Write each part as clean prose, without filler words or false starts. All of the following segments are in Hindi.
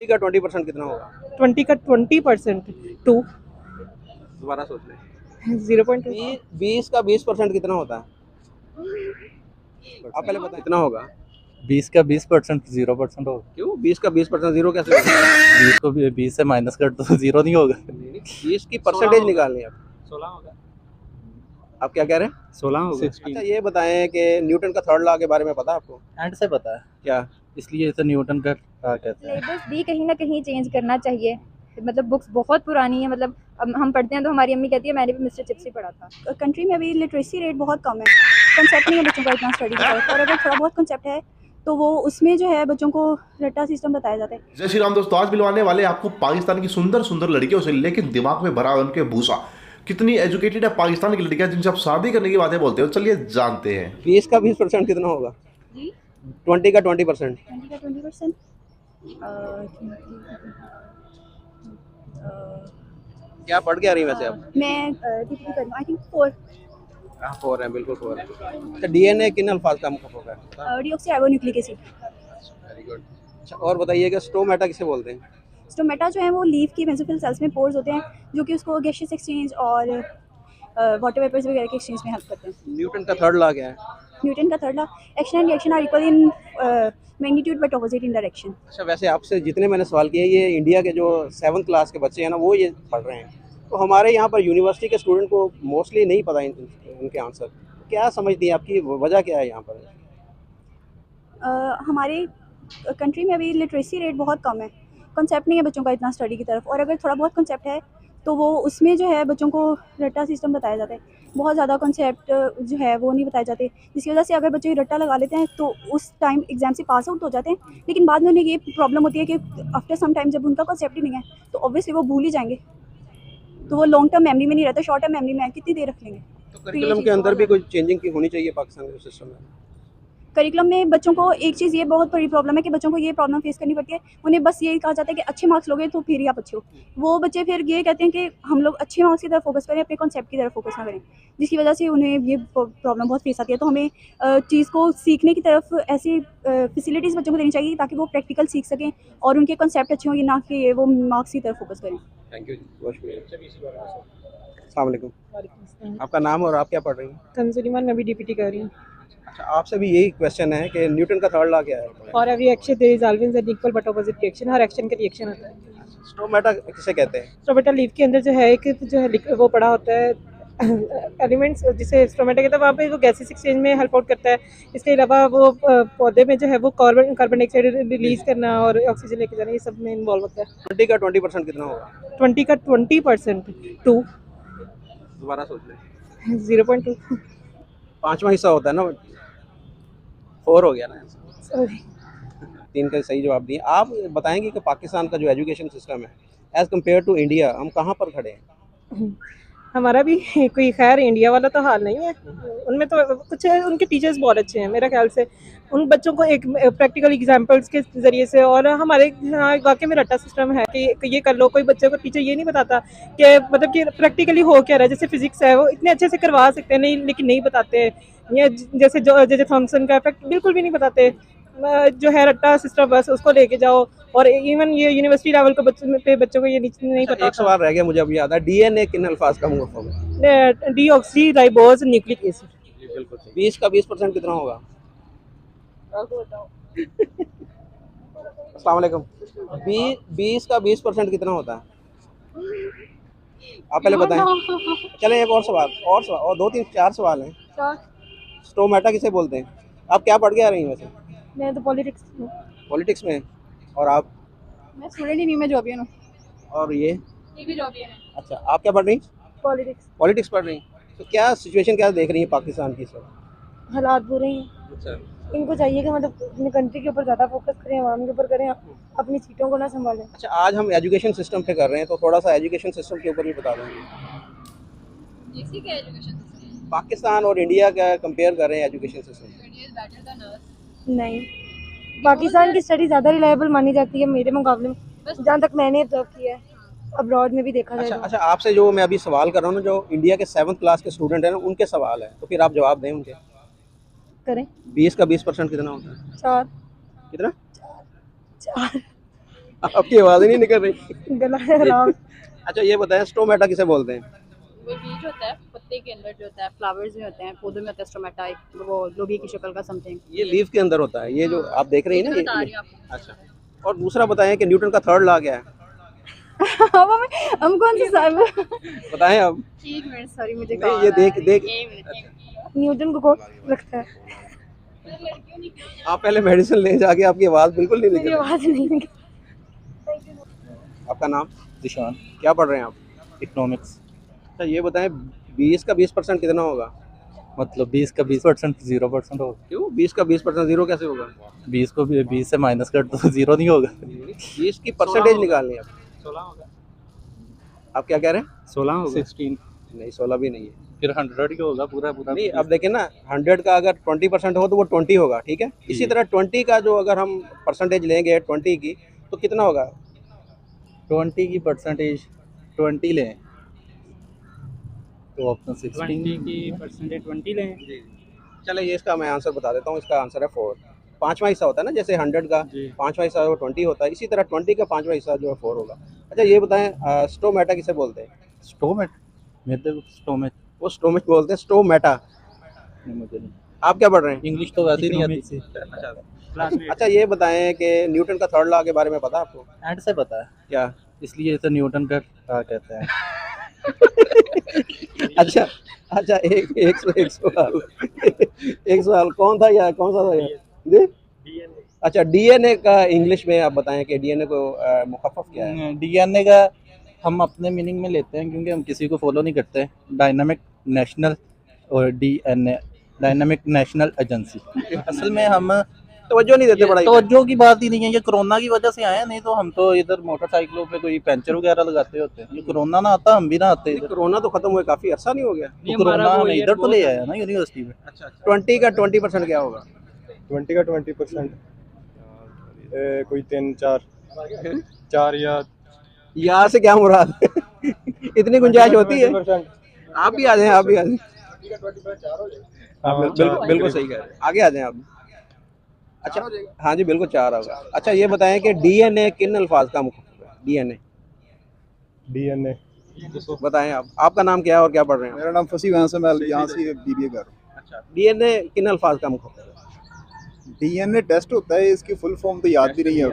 का 20% कितना होगा? 20 का 20% 2 दोबारा सोच लें। 0.2 20 का 20% कितना होता है? आप पहले बताएं कितना होगा? 20 का 20% 0% होगा। क्यों 20 का 20% जीरो कैसे होगा? 20 को 20 से माइनस कर तो 0 नहीं होगा। 20 की परसेंटेज निकालनी है। 16 होगा। आप क्या कह रहे हैं? 16 होगा। अच्छा ये बताएं कि न्यूटन का थर्ड लॉ के बारे में पता है आपको? एंड से पता है, क्या? इसलिए इसे न्यूटन का कहते हैं। सिलेबस भी कहीं ना कहीं चेंज करना चाहिए। मतलब बुक्स बहुत पुरानी है, मतलब अब हम पढ़ते हैं तो हमारी अम्मी कहती है मैंने भी मिस्टर चिप्स ही पढ़ा था। कंट्री में अभी लिटरेसी रेट बहुत कम है, कंसेप्ट नहीं है बच्चों का इतना स्टडी की तरफ, और अगर थोड़ा बहुत कंसेप्ट है तो वो उसमें जो है बच्चों को रट्टा सिस्टम बताया जाता है। जय श्री राम दोस्तों, आज मिलवाने वाले आपको पाकिस्तान की सुंदर सुंदर लड़कियों से, लेकिन दिमाग में भरा है उनके भूसा। कितनी एजुकेटेड है पाकिस्तान की लड़कियां जिनसे आप शादी करने की बातें बोलते हो। चलिए जानते हैं। 20 का 20% कितना होगा? जी 20 का 20%। 20 का 20%। क्या पढ़ के आ रही हैं वैसे आप? मैं डिग्री कर रही हूँ, आई थिंक 4। हाँ 4 है, बिल्कुल 4 है। अच्छा डीएनए किन अल्फाज का मुखफ़ होगा? Deoxyribonucleic acid. Very good. अच्छा और बताइए कि स्टोमेटा किसे बोलते हैं? स्टोमेटा जो है वो लीफ की मेसोफिल सेल्स में पोर्स होते हैं जो कि उसको गैसियस एक्सचेंज और वाटर वेपर्स वगैरह के एक्सचेंज में हेल्प करते हैं। न्यूटन का थर्ड लॉ क्या है? न्यूटन का third law, action and reaction are equal in magnitude but opposite in direction. अच्छा वैसे आपसे जितने मैंने सवाल किए ये इंडिया के जो 7th क्लास के बच्चे हैं ना वो ये पढ़ रहे हैं, तो हमारे यहाँ पर यूनिवर्सिटी के स्टूडेंट को मोस्टली नहीं पता इनके आंसर। क्या समझती हैं, आपकी वजह क्या है यहाँ पर? हमारे कंट्री में अभी लिटरेसी रेट बहुत कम है, कंसेप्ट नहीं है बच्चों का इतना स्टडी की तरफ, और अगर थोड़ा बहुत कंसेप्ट है तो वो उसमें जो है बच्चों को रट्टा सिस्टम बताया जाता है। बहुत ज़्यादा कंसेप्ट जो है वो नहीं बताए जाते, जिसकी वजह से अगर बच्चे रट्टा लगा लेते हैं तो उस टाइम एग्जाम से पास आउट हो जाते हैं, लेकिन बाद में उन्हें ये प्रॉब्लम होती है कि आफ्टर सम टाइम जब उनका कंसेप्ट ही नहीं है तो ऑब्वियसली वो भूल ही जाएंगे, तो वो लॉन्ग टर्म मेमोरी में नहीं रहता, शॉर्ट टर्म मेमोरी में कितनी देर रख लेंगे। तो करिकुलम के अंदर भी कोई चेंजिंग की होनी चाहिए पाकिस्तान के सिस्टम में? करिकुलम में बच्चों को एक चीज़ ये बहुत बड़ी प्रॉब्लम है कि बच्चों को ये प्रॉब्लम फेस करनी पड़ती है, उन्हें बस ये कहा जाता है कि अच्छे मार्क्स लोगे तो फिर ही आप अच्छे हो। वो बच्चे फिर ये कहते हैं कि हम लोग अच्छे मार्क्स की तरफ फोकस करें, अपने कॉन्सेप्ट की तरफ फोकस ना करें, जिसकी वजह से उन्हें ये प्रॉब्लम बहुत फेस आती है। तो हमें चीज़ को सीखने की तरफ ऐसी फैसिलिटीज़ बच्चों को देनी चाहिए ताकि वो प्रैक्टिकल सीख सकें और उनके कॉन्सेप्ट अच्छे हों, ना कि वो मार्क्स की तरफ फोकस करें। थैंक यू, बहुत शुक्रिया। अस्सलाम वालेकुम। आपका नाम और आप क्या पढ़ रही हैं? कंजुलिमान मैं भी डीपीटी कर रही हूँ। अच्छा आपसे भी यही क्वेश्चन है कि न्यूटन का थर्ड लॉ क्या है? और अभी action there is always an equal but opposite reaction, हर एक्शन का रिएक्शन होता है। स्टोमेटा किसे कहते हैं? स्टोमेटा लीफ के अंदर जो है एक जो है वो पड़ा होता है एलिमेंट्स, जिसे स्टोमेटा कहते हैं, वहाँ पे वो गैसेस एक्सचेंज में हेल्प आउट करता है। इसके अलावा वो पौधे में जो है वो कार्बन डाइऑक्साइड रिलीज करना और ऑक्सीजन लेके जाना, ये सब में इन्वॉल्व होता है। 20 का 20% कितना होगा? 20 का 20% 2 दोबारा सोच लें। 0.2 पांचवा हिस्सा होता है ना, 4 हो गया ना। सॉरी। 3 का सही जवाब दिए। आप बताएंगे कि पाकिस्तान का जो एजुकेशन सिस्टम है एज़ कम्पेयर टू इंडिया हम कहाँ पर खड़े हैं? हमारा भी कोई खैर इंडिया वाला तो हाल नहीं है, उनमें तो कुछ है, उनके टीचर्स बहुत अच्छे हैं मेरा ख्याल से। उन बच्चों को एक प्रैक्टिकल एग्जांपल्स के ज़रिए से, और हमारे यहाँ वाकई में रट्टा सिस्टम है कि ये कर लो, कोई बच्चे को टीचर ये नहीं बताता कि मतलब कि प्रैक्टिकली हो क्या रहा है। जैसे फिजिक्स है वो इतने अच्छे से करवा सकते हैं नहीं, लेकिन नहीं बताते, या जैसे जैसे थॉमसन का इफेक्ट बिल्कुल भी नहीं बताते। जो है रट्टा सिस्टम बस उसको लेके जाओ, और इवन ये यूनिवर्सिटी लेवल को बच्चों को ये नहीं पता। एक सवाल रह गया मुझे अभी याद है, डीएनए किन अल्फाज का मुखफ़ है? Deoxyribose nucleic acid. जी बिल्कुल सही। 20 का 20% कितना होगा? अस्सलाम वालेकुम। 20 का 20% कितना होता है? आप पहले बताएं। चलें एक और सवाल और 2 3 4 सवाल हैं। स्टोमेटा किसे बोलते हैं? आप क्या पढ़ के आ रही हैं वैसे? मैं तो पॉलिटिक्स में। पॉलिटिक्स में। और आप? मैं स्टूडेंट ही नहीं, मैं जॉबियन हूँ। और ये भी जॉबियन है। अच्छा आप क्या पढ़ रही? पॉलिटिक्स। पॉलिटिक्स पढ़ रही। तो क्या सिचुएशन क्या देख रही है पाकिस्तान की सर? हालात बुरे हैं, अच्छा इनको चाहिए कि मतलब अपनी कंट्री के ऊपर ज़्यादा फोकस करें, आवाम के ऊपर करें, अपनी सीटों को ना संभालें। अच्छा आज हम एजुकेशन सिस्टम पे कर रहे हैं तो थोड़ा सा एजुकेशन सिस्टम के ऊपर भी बता देंगे। पाकिस्तान और इंडिया का कंपेयर कर रहे हैं एजुकेशन सिस्टम। नहीं, पाकिस्तान की स्टडी ज़्यादा रिलायबल मानी जाती है मेरे मुकाबले में, जहाँ तक मैंने ऑब्जर्व किया है, अब्रॉड में भी देखा जाए। अच्छा आपसे जो मैं अभी सवाल कर रहा हूँ ना, जो इंडिया के 7th क्लास के स्टूडेंट हैं ना उनके सवाल है, तो फिर आप जवाब दें उनके। करें 20 का 20% कितना होता है? 4 कितना? 4 आपकी आवाज़ ही नहीं निकल रही। गला खराब। अच्छा ये बताएं स्टोमेटा किसे बोलते हैं? वो बीज होता है पत्ते के अंदर जो होता है, फ्लावर्स में होते हैं, पौधों में होता है स्टोमेटा, एक वो लोबी की शक्ल का समथिंग। ये लीफ के अंदर होता है, ये जो आप देख रही हैं ना बता रही ये। हूँ आपको। अच्छा, और दूसरा बताएं कि न्यूटन का थर्ड लॉ क्या है? हम कौन सी साल बताएं अब। एक मिनट, सॉरी मुझे नहीं, कॉल ये आ रहा देख- है। देख- एक मिनट, एक मिनट। न्यूटन को कौन रखता है? आप पहले मेडिसिन ले जाके आपकी आवाज़ बिल्कुल नहीं मेरी निकल रही। आवाज़ नहीं निकल। आपका नाम? दिशान, क्या पढ़ रहे हैं आप? इकोनॉमिक्स। अच्छा ये बताएं 20 का 20% कितना होगा? मतलब 20 का 20% 0% होगा। क्यों 20 का 20% जीरो कैसे होगा? 20 को भी 20 से माइनस कर तो 0 नहीं होगा। 20 की परसेंटेज निकालनी है आप। 16 होगा। आप क्या कह रहे हैं? 16 होगा। 16। नहीं 16 भी नहीं है। फिर 100 ही होगा पूरा पूरा। नहीं अब देखिए ना 100 का अगर 20% हो तो वो 20 होगा, ठीक है। इसी तरह 20 का जो अगर हम परसेंटेज लेंगे 20 की तो कितना होगा? 20 की परसेंटेज 20 लें तो ऑप्शन 16 20 की परसेंटेज 20 लें। चले ये इसका मैं आंसर बता देता हूँ। इसका आंसर है 4। पाँचवा हिस्सा होता है ना, जैसे 100 का जी। पाँचवा हिस्सा वो 20 होता है, इसी तरह 20 का पाँचवा हिस्सा जो है 4 होगा। अच्छा ये बताएं स्टोमेटा किसे बोलते हैं? स्टोमेट, मेरे को स्टोमेट वो स्टोमेट बोलते हैं, स्टोमेटा। नहीं, मुझे नहीं। आप क्या पढ़ रहे हैं? इंग्लिश तो वैसे ही नहीं आती थी। अच्छा ये बताएं कि न्यूटन का थर्ड लॉ के बारे में पता है आपको? एंड से पता है, क्या? इसलिए तो न्यूटन का कहते हैं। अच्छा अच्छा एक सवाल एक सवाल कौन था यार, कौन सा था यार? जी? अच्छा डीएनए का इंग्लिश में आप बताएं कि डीएनए को मुखफ़फ़ क्या है? डीएनए का हम अपने मीनिंग में लेते हैं क्योंकि हम किसी को फॉलो नहीं करते। डायनामिक नेशनल और डीएनए डायनामिक नेशनल एजेंसी। असल में हम तवज्जो नहीं देते पढ़ाई पे। तवज्जो की बात ही नहीं है, ये कोरोना की वजह से आए हैं, नहीं तो हम तो इधर मोटरसाइकिलों पे कोई पंचर वगैरह लगाते होते हैं। ये कोरोना ना आता हम भी ना आते इधर। कोरोना तो खत्म हुए काफी अरसा नहीं हो गया? तो कोरोना हमें इधर तो ले आया ना यूनिवर्सिटी में। अच्छा 20 का 20% क्या होगा? 20 का 20% कोई 3-4 या यहाँ से क्या मुराद इतनी गुंजाइश होती है? आप भी आ जाएं, आप भी आ जाएं। आप बिल्कुल सही कह रहे हैं, आगे आ जाएं आप। अच्छा हाँ जी बिल्कुल 4 होगा। अच्छा ये बताएं कि डीएनए किन अल्फाज का मुखफ़फ़ है? DNA DNA। बताएं आप। आपका नाम क्या है और क्या पढ़ रहे हैं? मेरा नाम फसी, वहाँ से मैं यहाँ से बीबीए कर रहा हूँ। अच्छा डीएनए किन अल्फाज का मुखफ़फ़ है? डीएनए टेस्ट होता है, इसकी फुल फॉर्म तो याद भी नहीं है।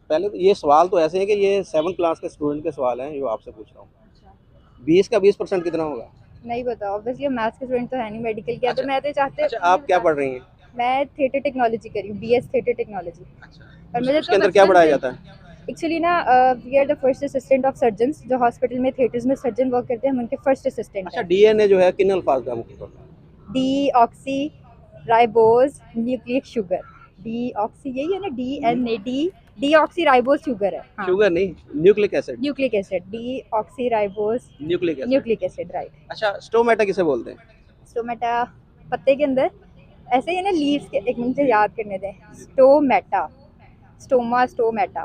पहले तो ये सवाल तो ऐसे हैं कि ये 7th क्लास के स्टूडेंट के सवाल हैं जो आपसे पूछ रहा हूँ। 20 का 20% कितना होगा? नहीं पता, ऑब्वियसली मैथ्स के स्टूडेंट तो है नहीं, मेडिकल किया तो मैं तो चाहते। अच्छा आप क्या पढ़ रही हैं? मैं थिएटर टेक्नोलॉजी करी हूँ, बीएस थिएटर टेक्नोलॉजी। और मुझे उसके अंदर क्या पढ़ाया जाता है? एक्चुअली ना we are the first assistant of surgeons, जो हॉस्पिटल में थिएटर्स में सर्जन वर्क करते हैं, हम उनके फर्स्ट असिस्टेंट अच्छा हैं। डीएनए जो है किन अल्फाज का मुखफ़फ़ है? D oxy ribose nucleic sugar. D oxy यही है ना, DNA D oxy ribose sugar है। हाँ। शुगर नहीं, nucleic acid. Nucleic acid, D oxy ribose nucleic acid. Nucleic acid, right. अच्छा स्टोमेटा किसे बोलते हैं? स्टोमेटा पत्ते के अंदर ऐसे ही है ना, लीव्स के, एक मिनट याद करने दें। स्टोमेटा, स्टोमा, स्टोमेटा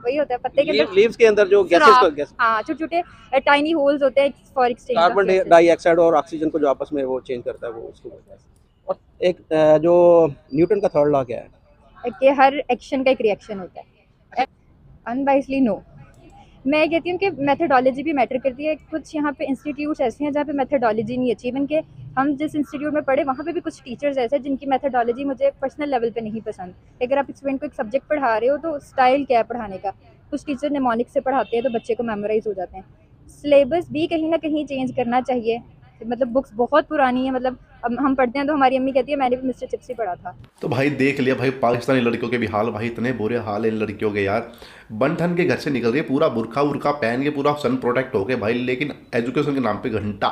वही होता है पत्ते के अंदर। लीव्स के अंदर जो गैसेस को गैस हाँ, छोटे छोटे टाइनी होल्स होते हैं फॉर एक्सचेंज कार्बन डाइऑक्साइड और ऑक्सीजन को जो आपस में वो चेंज करता है वो उसको बोलते हैं। और एक जो न्यूटन का थर्ड लॉ क्या है? कि हर एक्शन का एक रिएक्शन होता है। अनबाइसली नो, मैं कहती हूँ कि मेथडोलॉजी भी मैटर करती है। कुछ यहाँ पे इंस्टीट्यूट्स ऐसे हैं जहाँ पे मेथडोलॉजी नहीं अच्छी। इवन के हम जिस इंस्टीट्यूट में पढ़े वहाँ पे भी कुछ टीचर्स ऐसे हैं जिनकी मेथडोलॉजी मुझे पर्सनल लेवल पे नहीं पसंद। अगर आप स्टूडेंट को एक सब्जेक्ट पढ़ा रहे हो तो स्टाइल क्या है पढ़ाने का। कुछ टीचर निमोनिक से पढ़ाते हैं तो बच्चे को मेमोराइज हो जाते हैं। सिलेबस भी कहीं ना कहीं चेंज करना चाहिए। मतलब बुक्स बहुत पुरानी है, मतलब अब हम पढ़ते हैं तो हमारी अम्मी कहती है मैंने भी मिस्टर चिप्स ही पढ़ा था। तो भाई देख लिया भाई पाकिस्तानी लड़कियों के भी हाल, भाई इतने बुरे हाल है इन लड़कियों के यार। बन ठन के घर से निकल रही है पूरा बुरखा उरखा पहन के, पूरा सन प्रोटेक्ट हो गए भाई, लेकिन एजुकेशन के नाम पे घंटा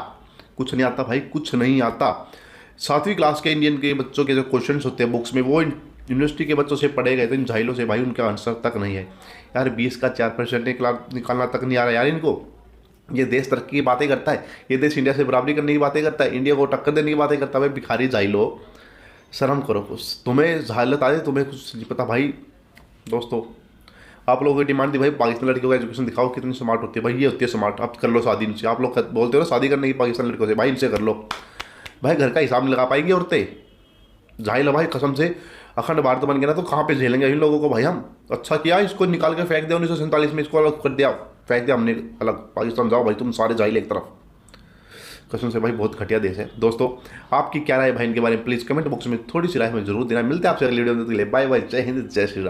कुछ नहीं आता भाई, कुछ नहीं आता। 7वीं क्लास के इंडियन के बच्चों के जो क्वेश्चन होते हैं बुक्स में वो यूनिवर्सिटी के बच्चों से पढ़े गए थे इन झाइलों से भाई, उनका आंसर तक नहीं है यार। 20 का 4% निकालना तक नहीं आ रहा यार इनको। ये देश तरक्की की बातें करता है, ये देश इंडिया से बराबरी करने की बातें करता है, इंडिया को टक्कर देने की बातें करता है। भाई भिखारी झाइलो, शर्म करो कुछ। तुम्हें झालत आए, तुम्हें कुछ नहीं पता भाई। दोस्तों आप लोगों की डिमांड थी भाई पाकिस्तान लड़कियों का एजुकेशन दिखाओ कितनी स्मार्ट होती है। भाई ये होती है स्मार्ट, अब कर लो शादी इनसे। आप लोग बोलते हो ना शादी करने की पाकिस्तान लड़कियों से, भाई इनसे कर लो। भाई घर का हिसाब नहीं लगा पाएंगी औरतें, झाइल भाई कसम से। अखंड भारत बन गया ना तो कहाँ पे झेलेंगे इन लोगों को भाई हम। अच्छा किया इसको निकाल के फेंक दिया 1947 में, इसको अलग कर दिया, फेंक दिया हमने अलग। पाकिस्तान जाओ भाई तुम सारे जाइल एक तरफ, कसम से भाई बहुत घटिया देश है। दोस्तों आपकी क्या राय है भाई इनके बारे में, प्लीज़ कमेंट बॉक्स में थोड़ी सी राय में जरूर देना। मिलते हैं आपसे अगली वीडियो में, बाय बाय, जय हिंद, जय श्री राम।